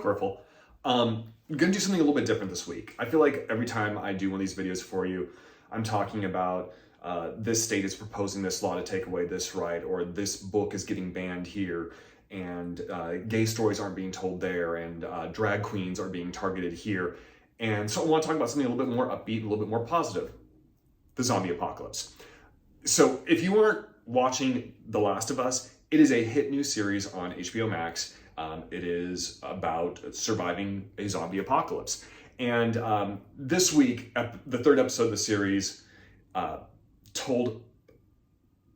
Queerful. I'm gonna do something a little bit different this week. I feel like every time I do one of these videos for you, I'm talking about this state is proposing this law to take away this right, or this book is getting banned here, and gay stories aren't being told there, and drag queens are being targeted here. And so I want to talk about something a little bit more upbeat, a little bit more positive, the zombie apocalypse. So if you aren't watching The Last of Us, it is a hit new series on HBO Max. It is about surviving a zombie apocalypse. And this week, the third episode of the series told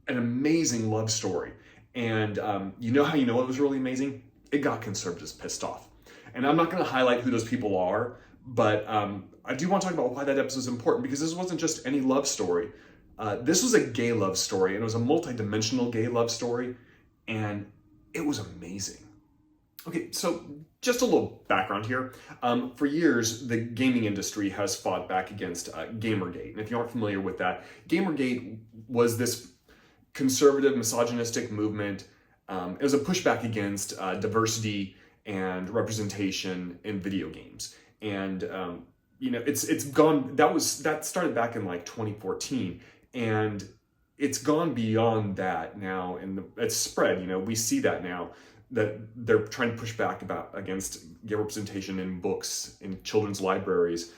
an amazing love story. And you know how you know it was really amazing? It got conservatives pissed off. And I'm not going to highlight who those people are, but I do want to talk about why that episode is important, because this wasn't just any love story. This was a gay love story, and it was a multi-dimensional gay love story, and it was amazing. Okay, so just a little background here. For years, the gaming industry has fought back against Gamergate. And if you aren't familiar with that, Gamergate was this conservative, misogynistic movement. It was a pushback against diversity and representation in video games. And it's gone. That started back in like 2014, and it's gone beyond that now. And it's spread. We see that now, that they're trying to push back against gay representation in books, in children's libraries.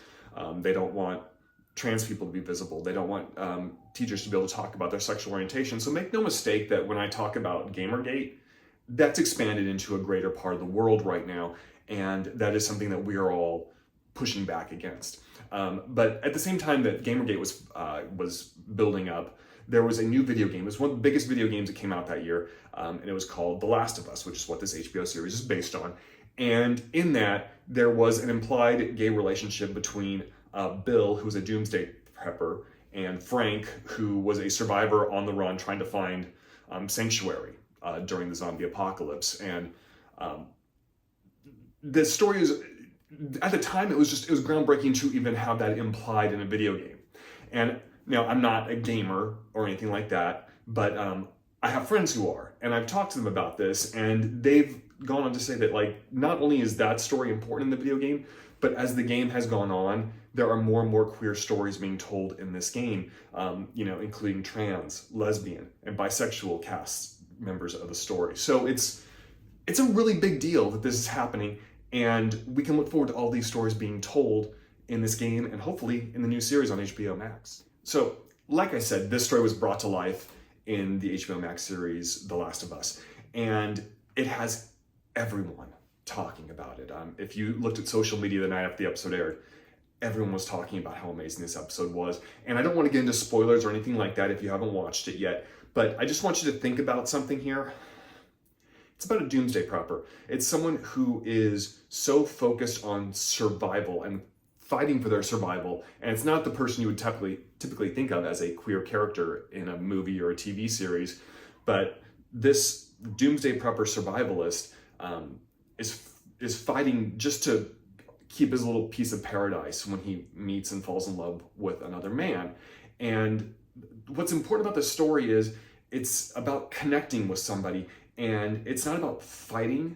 They don't want trans people to be visible. They don't want teachers to be able to talk about their sexual orientation. So make no mistake that when I talk about Gamergate, that's expanded into a greater part of the world right now. And that is something that we are all pushing back against. But at the same time that Gamergate was building up, there was a new video game. It was one of the biggest video games that came out that year, and it was called The Last of Us, which is what this HBO series is based on. And in that, there was an implied gay relationship between Bill, who was a doomsday prepper, and Frank, who was a survivor on the run trying to find sanctuary during the zombie apocalypse. And the story is, at the time, it was groundbreaking to even have that implied in a video game. And now, I'm not a gamer or anything like that, but I have friends who are, and I've talked to them about this, and they've gone on to say that, like, not only is that story important in the video game, but as the game has gone on, there are more and more queer stories being told in this game, including trans, lesbian, and bisexual cast members of the story. So it's a really big deal that this is happening, and we can look forward to all these stories being told in this game, and hopefully in the new series on HBO Max. So, like I said, this story was brought to life in the HBO Max series, The Last of Us, and it has everyone talking about it. If you looked at social media the night after the episode aired, everyone was talking about how amazing this episode was. And I don't want to get into spoilers or anything like that if you haven't watched it yet, but I just want you to think about something here. It's about a doomsday prepper. It's someone who is so focused on survival and fighting for their survival, and it's not the person you would typically think of as a queer character in a movie or a TV series, but this doomsday prepper survivalist is fighting just to keep his little piece of paradise when he meets and falls in love with another man. And what's important about this story is it's about connecting with somebody, and it's not about fighting.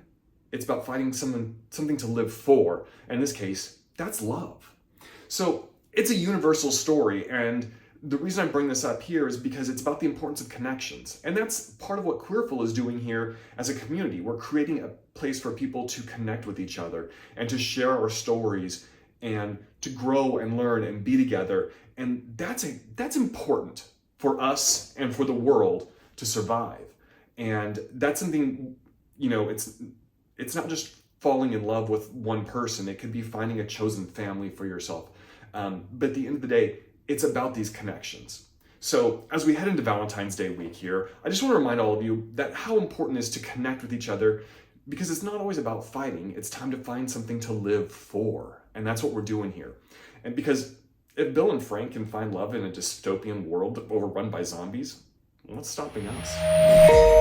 It's about finding something to live for. And in this case, that's love. So it's a universal story, and the reason I bring this up here is because it's about the importance of connections. And that's part of what Queerful is doing here as a community. We're creating a place for people to connect with each other and to share our stories and to grow and learn and be together. And that's important for us and for the world to survive. And that's something, it's not just falling in love with one person. It could be finding a chosen family for yourself. But at the end of the day, it's about these connections. So as we head into Valentine's Day week here, I just want to remind all of you that how important it is to connect with each other, because it's not always about fighting. It's time to find something to live for. And that's what we're doing here. And because if Bill and Frank can find love in a dystopian world overrun by zombies, what's stopping us?